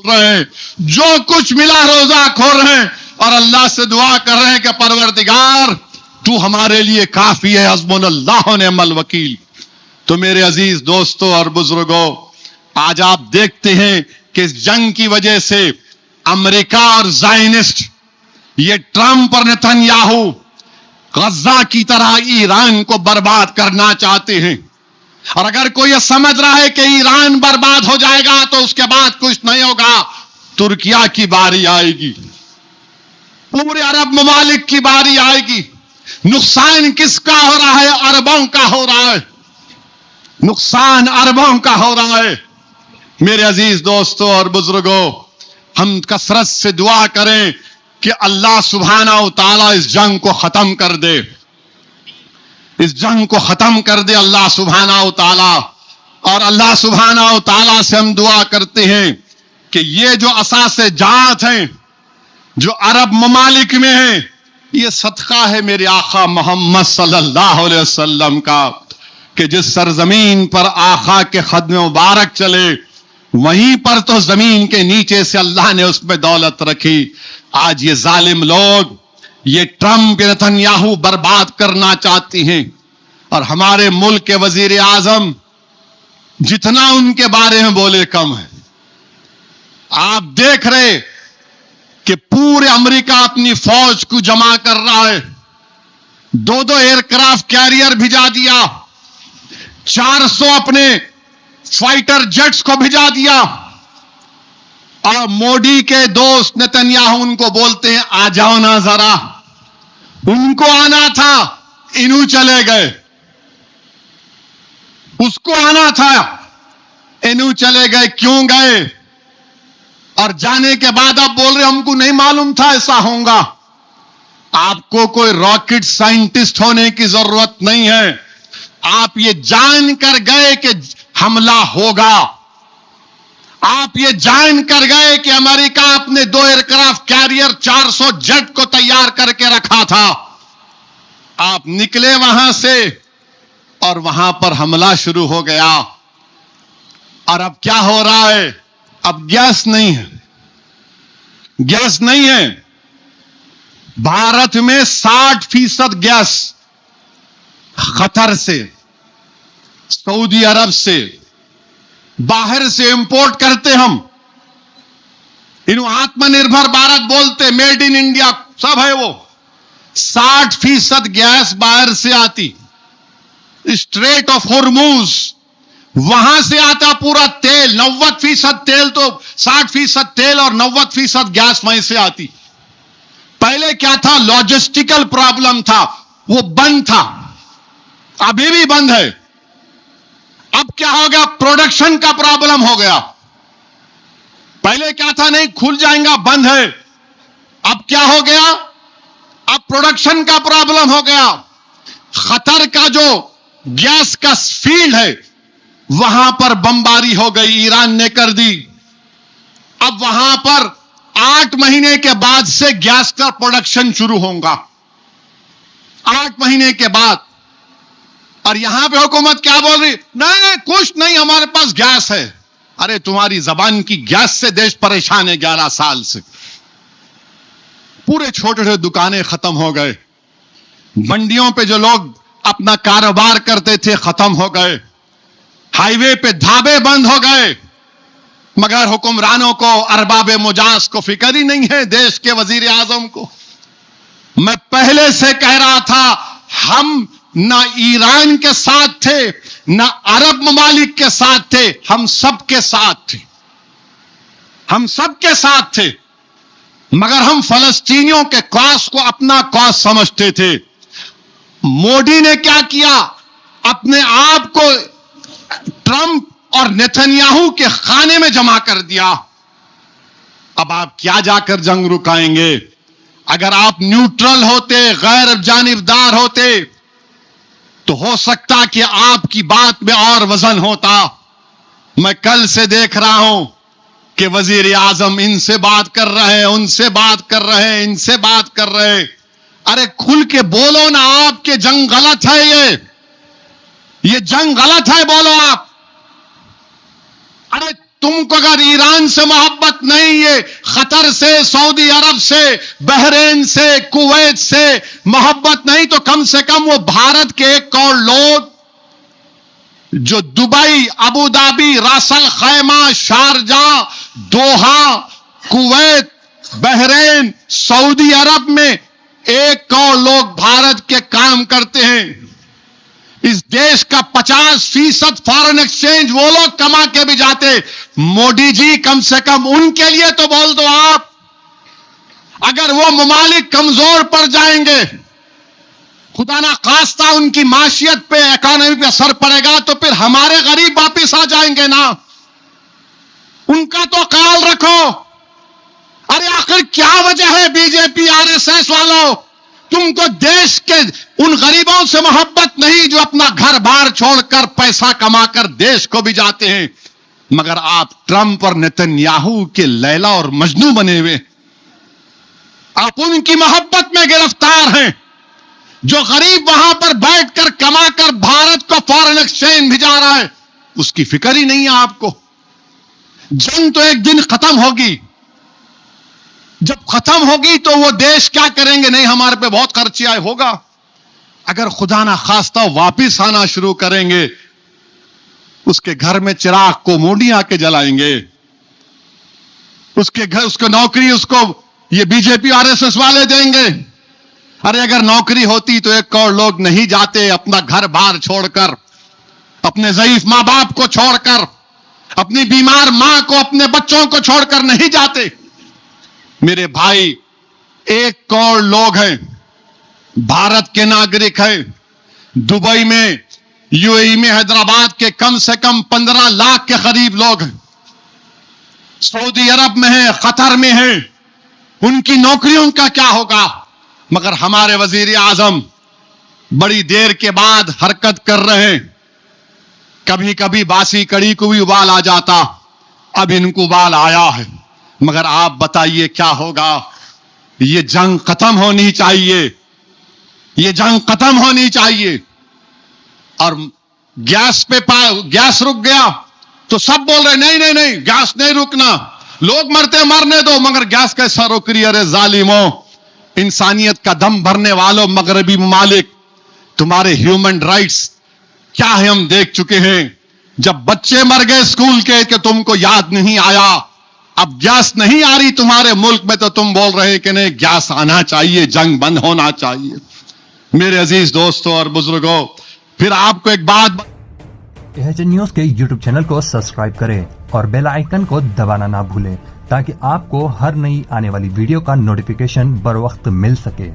बोल रहे हैं, जो कुछ मिला रोजा खोल रहे हैं और अल्लाह से दुआ कर रहे हैं कि परवरदिगार तू हमारे लिए काफी है, हस्बुनल्लाह व निअमल वकील। तो मेरे अजीज दोस्तों और बुजुर्गों, आज आप देखते हैं कि इस जंग की वजह से अमेरिका और ज़ायनिस्ट, ये ट्रंप और नेतन्याहू गजा की तरह ईरान को बर्बाद करना चाहते हैं। और अगर कोई ये समझ रहा है कि ईरान बर्बाद हो जाएगा तो उसके बाद कुछ नहीं होगा, तुर्किया की बारी आएगी, पूरे अरब ममालिक की बारी आएगी। नुकसान किसका हो रहा है? अरबों का हो रहा है, नुकसान अरबों का हो रहा है। मेरे अजीज दोस्तों और बुजुर्गों, हम कसरत से दुआ करें कि अल्लाह सुब्हाना व तआला इस जंग को खत्म कर दे, इस जंग को खत्म कर दे अल्लाह सुब्हाना व तआला। और अल्लाह सुब्हाना व तआला से हम दुआ करते हैं कि ये जो असासे जात हैं जो अरब ममालिक में हैं, ये सदका है मेरे आका मोहम्मद सल्लल्लाहु अलैहि वसल्लम का, कि जिस सरजमीन पर आका के खद्म मुबारक चले वहीं पर तो जमीन के नीचे से अल्लाह ने उसमें दौलत रखी। आज ये जालिम लोग, ये ट्रंप नेतन्याहू बर्बाद करना चाहती हैं और हमारे मुल्क के वजीर आजम जितना उनके बारे में बोले कम है। आप देख रहे कि पूरे अमेरिका अपनी फौज को जमा कर रहा है, 2-2 एयरक्राफ्ट कैरियर भिजा दिया, 400 अपने फाइटर जेट्स को भिजा दिया। और मोदी के दोस्त नेतन्याहू उनको बोलते हैं आ जाओ ना जरा, उनको आना था, इन्हों चले गए, उसको आना था, इन्हों चले गए। क्यों गए? और जाने के बाद आप बोल रहे हमको नहीं मालूम था ऐसा होगा। आपको कोई रॉकेट साइंटिस्ट होने की जरूरत नहीं है, आप ये जान कर गए कि हमला होगा, आप ये जान कर गए कि अमेरिका अपने 2 एयरक्राफ्ट कैरियर 400 जेट को तैयार करके रखा था। आप निकले वहां से और वहां पर हमला शुरू हो गया। और अब क्या हो रहा है? अब गैस नहीं है, गैस नहीं है। भारत में 60% गैस कतर से, सऊदी अरब से, बाहर से इंपोर्ट करते हम। इन्हों आत्मनिर्भर भारत बोलते, मेड इन इंडिया सब है वो। 60% गैस बाहर से आती, स्ट्रेट ऑफ हॉर्मूज वहां से आता पूरा तेल। 90% तेल तो 60% तेल और 90% गैस वहीं से आती। पहले क्या था? लॉजिस्टिकल प्रॉब्लम था, वो बंद था, अभी भी बंद है। अब क्या हो गया? प्रोडक्शन का प्रॉब्लम हो गया। पहले क्या था? नहीं खुल जाएगा, बंद है। अब क्या हो गया? अब प्रोडक्शन का प्रॉब्लम हो गया। खतर का जो गैस का फील्ड है वहां पर बमबारी हो गई, ईरान ने कर दी। अब वहां पर 8 महीने के बाद से गैस का प्रोडक्शन शुरू होगा, 8 महीने के बाद। और यहां पे हुकूमत क्या बोल रही? नहीं नहीं कुछ नहीं, हमारे पास गैस है। अरे तुम्हारी जबान की गैस से देश परेशान है 11 साल से। पूरे छोटे छोटे दुकानें खत्म हो गए, मंडियों पे जो लोग अपना कारोबार करते थे खत्म हो गए, हाईवे पे ढाबे बंद हो गए। मगर हुक्मरानों को, अरबाबे मुजाज को फिक्र ही नहीं है, देश के वजीर आजम को। मैं पहले से कह रहा था, हम ना ईरान के साथ थे, ना अरब ममालिक के साथ थे, हम सबके साथ थे, हम सबके साथ थे। मगर हम फलस्तीनियों के कॉज को अपना कॉज समझते थे। मोदी ने क्या किया? अपने आप को ट्रंप और नेतन्याहू के खाने में जमा कर दिया। अब आप क्या जाकर जंग रुकाएंगे? अगर आप न्यूट्रल होते, गैर जानिबदार होते, तो हो सकता कि आपकी बात में और वजन होता। मैं कल से देख रहा हूं कि वजीर आजम इनसे बात कर रहे हैं, उनसे बात कर रहे हैं, इनसे बात कर रहे हैं। अरे खुल के बोलो ना, आपके जंग गलत है, ये जंग गलत है, बोलो आप। अरे تم کو اگر ایران سے محبت نہیں ہے، قطر سے، سعودی عرب سے، بحرین سے، کویت سے محبت نہیں، تو کم سے کم وہ بھارت کے 1 کروڑ لوگ جو Dubai, Abu Dhabi, Ras Al Khaimah, Sharjah, Doha, Kuwait, Bahrain, سعودی عرب میں 1 کروڑ لوگ بھارت کے کام کرتے ہیں. اس دیش کا 50% فارن ایکسچینج وہ لوگ کما کے بھی جاتے. مودی جی کم سے کم ان کے لیے تو بول دو آپ. اگر وہ ممالک کمزور پڑ جائیں گے، خدا نہ خواستہ ان کی معیشت پہ، اکانومی پہ اثر پڑے گا، تو پھر ہمارے غریب واپس آ جائیں گے نا. ان کا تو خیال رکھو. ارے آخر کیا وجہ ہے بی جے پی RSS والوں، تم کو دیش کے ان غریبوں سے محبت نہیں جو اپنا گھر بار چھوڑ کر پیسہ کما کر دیش کو بھی جاتے ہیں، مگر آپ ٹرمپ اور نتنیاہو کے لیلا اور مجنو بنے ہوئے. آپ ان کی محبت میں گرفتار ہیں. جو غریب وہاں پر بیٹھ کر کما کر بھارت کو فارن ایکسچینج بھیجا رہا ہے، اس کی فکر ہی نہیں ہے آپ کو. جنگ تو ایک دن ختم ہوگی. جب ختم ہوگی تو وہ دیش کیا کریں گے؟ نہیں ہمارے پہ بہت خرچہ ہوگا. اگر خدا نہ خواستہ واپس آنا شروع کریں گے، اس کے گھر میں چراغ کو مودی آ کے جلائیں گے. اس کے گھر، اس کو نوکری اس کو یہ بی جے پی RSS والے دیں گے. ارے اگر نوکری ہوتی تو 1 کروڑ لوگ نہیں جاتے اپنا گھر بار چھوڑ کر، اپنے ضعیف ماں باپ کو چھوڑ کر، اپنی بیمار ماں کو، اپنے بچوں کو چھوڑ کر نہیں جاتے. میرے بھائی 1 کروڑ لوگ ہیں، بھارت کے ناگرک ہیں. دبئی میں، UAE میں، حیدرآباد کے کم سے کم 15 لاکھ کے قریب لوگ ہیں. سعودی عرب میں ہیں، قطر میں ہیں. ان کی نوکریوں کا کیا ہوگا؟ مگر ہمارے وزیر اعظم بڑی دیر کے بعد حرکت کر رہے ہیں. کبھی کبھی باسی کڑی کو بھی ابال آ جاتا، اب ان کو ابال آیا ہے. مگر آپ بتائیے کیا ہوگا؟ یہ جنگ ختم ہونی چاہیے، یہ جنگ ختم ہونی چاہیے. اور گیس پہ گیس رک گیا تو سب بول رہے نہیں نہیں نہیں، گیس نہیں رکنا، لوگ مرتے مرنے دو. مگر گیس کیسا روک رہی؟ ارے ظالموں، انسانیت کا دم بھرنے والوں مغربی ممالک، تمہارے ہیومن رائٹس کیا ہے ہم دیکھ چکے ہیں. جب بچے مر گئے اسکول کے کہ تم کو یاد نہیں آیا. اب گیس نہیں آ رہی تمہارے ملک میں تو تم بول رہے کہ نہیں گیس آنا چاہیے، جنگ بند ہونا چاہیے. میرے عزیز دوستوں اور بزرگوں، پھر آپ کو ایک بات، AHN نیوز کے YouTube چینل کو سبسکرائب کریں اور بیل آئیکن کو دبانا نہ بھولیں تاکہ آپ کو ہر نئی آنے والی ویڈیو کا نوٹیفیکیشن بر وقت مل سکے.